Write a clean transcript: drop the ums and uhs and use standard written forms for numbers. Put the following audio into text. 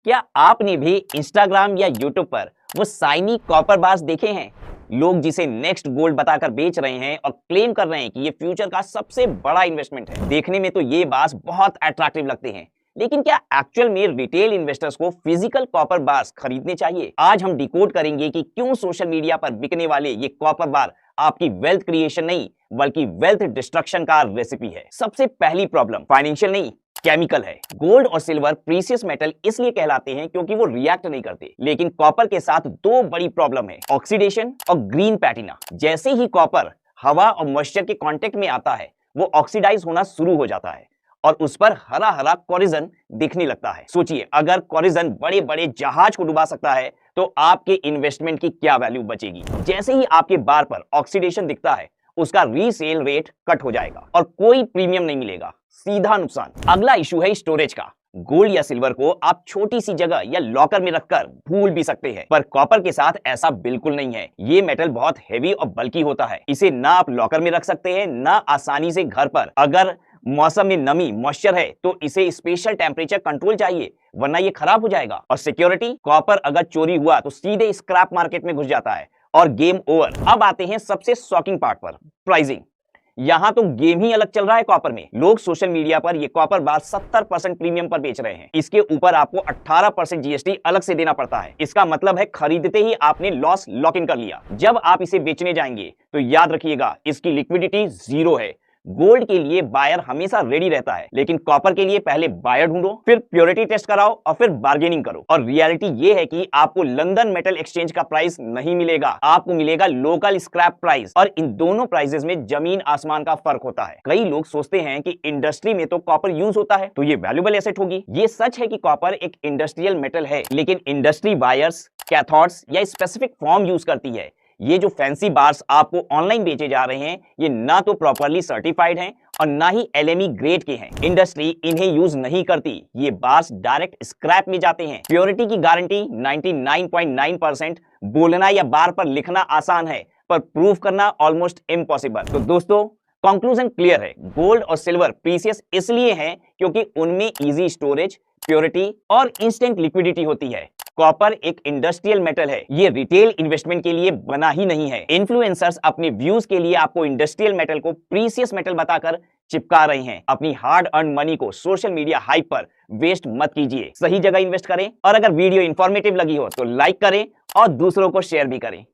क्या आपने भी इंस्टाग्राम या यूट्यूब पर वो शाइनी कॉपर बार्स देखे हैं? लोग जिसे नेक्स्ट गोल्ड बताकर बेच रहे हैं और क्लेम कर रहे हैं कि ये फ्यूचर का सबसे बड़ा इन्वेस्टमेंट है। देखने में तो ये बार्स बहुत अट्रैक्टिव लगते हैं, लेकिन क्या एक्चुअल में रिटेल इन्वेस्टर्स को फिजिकल कॉपर बार्स खरीदने चाहिए? आज हम डिकोड करेंगे कि क्यों सोशल मीडिया पर बिकने वाले ये कॉपर बार आपकी वेल्थ क्रिएशन नहीं बल्कि वेल्थ डिस्ट्रक्शन का रेसिपी है। सबसे पहली प्रॉब्लम फाइनेंशियल नहीं, केमिकल है। गोल्ड और सिल्वर प्रीशियस मेटल इसलिए कहलाते हैं क्योंकि वो रिएक्ट नहीं करते, लेकिन कॉपर के साथ दो बड़ी प्रॉब्लम है, ऑक्सीडेशन और ग्रीन पैटिना। जैसे ही कॉपर हवा और मॉइस्चर के कांटेक्ट में आता है, वो ऑक्सीडाइज होना शुरू हो जाता है और उस पर हरा हरा कोरिजन दिखने लगता है। सोचिए, अगर कोरिजन बड़े बड़े जहाज को डुबा सकता है तो आपके इन्वेस्टमेंट की क्या वैल्यू बचेगी? जैसे ही आपके बार पर ऑक्सीडेशन दिखता है, उसका रीसेल रेट कट हो जाएगा और कोई प्रीमियम नहीं मिलेगा, सीधा नुकसान। अगला इशू है स्टोरेज का। गोल्ड या सिल्वर को आप छोटी सी जगह या लॉकर में रखकर भूल भी सकते हैं, पर कॉपर के साथ ऐसा बिल्कुल नहीं है। ये मेटल बहुत हेवी और बल्की होता है। इसे ना आप लॉकर में रख सकते हैं, ना आसानी से घर पर। अगर मौसम में नमी मॉइस्चर है तो इसे स्पेशल टेम्परेचर कंट्रोल चाहिए, वरना ये खराब हो जाएगा। और सिक्योरिटी, कॉपर अगर चोरी हुआ तो सीधे स्क्रैप मार्केट में घुस जाता है और गेम ओवर। अब आते हैं सबसे शॉकिंग पार्ट पर, प्राइसिंग। यहां तो गेम ही अलग चल रहा है कॉपर में। लोग सोशल मीडिया पर ये कॉपर बार 70% प्रीमियम पर बेच रहे हैं। इसके ऊपर आपको 18% जीएसटी अलग से देना पड़ता है। इसका मतलब है खरीदते ही आपने लॉस लॉक इन कर लिया। जब आप इसे बेचने जाएंगे तो याद रखिएगा, इसकी लिक्विडिटी जीरो है। गोल्ड के लिए बायर हमेशा रेडी रहता है, लेकिन कॉपर के लिए पहले बायर ढूंढो, फिर प्योरिटी टेस्ट कराओ और फिर बार्गेनिंग करो। और रियलिटी ये है कि आपको लंदन मेटल एक्सचेंज का प्राइस नहीं मिलेगा, आपको मिलेगा लोकल स्क्रैप प्राइस। और इन दोनों प्राइसेस में जमीन आसमान का फर्क होता है। कई लोग सोचते हैं कि इंडस्ट्री में तो कॉपर यूज होता है तो ये वैल्यूएबल एसेट होगी। ये सच है कि कॉपर एक इंडस्ट्रियल मेटल है, लेकिन इंडस्ट्री बायर्स कैथोड्स या स्पेसिफिक फॉर्म यूज करती है। ये जो फैंसी बार्स आपको ऑनलाइन बेचे जा रहे हैं, ये ना तो प्रॉपर्ली सर्टिफाइड हैं और ना ही एलएमई ग्रेड के हैं। इंडस्ट्री इन्हें यूज नहीं करती। ये बार्स डायरेक्ट स्क्रैप में जाते हैं। प्योरिटी की गारंटी 99.9%। बोलना या बार पर लिखना आसान है, पर प्रूफ करना ऑलमोस्ट इम्पॉसिबल। तो दोस्तों, कंक्लूजन क्लियर है, गोल्ड और सिल्वर प्रीशियस इसलिए हैं क्योंकि उनमें इजी स्टोरेज, प्योरिटी और इंस्टेंट लिक्विडिटी होती है। कॉपर एक इंडस्ट्रियल मेटल है, ये रिटेल इन्वेस्टमेंट के लिए बना ही नहीं है। इन्फ्लुएंसर्स अपने व्यूज के लिए आपको इंडस्ट्रियल मेटल को प्रीशियस मेटल बताकर चिपका रहे हैं। अपनी हार्ड अर्न मनी को सोशल मीडिया हाइप पर वेस्ट मत कीजिए, सही जगह इन्वेस्ट करें। और अगर वीडियो इंफॉर्मेटिव लगी हो तो लाइक करें और दूसरों को शेयर भी करें।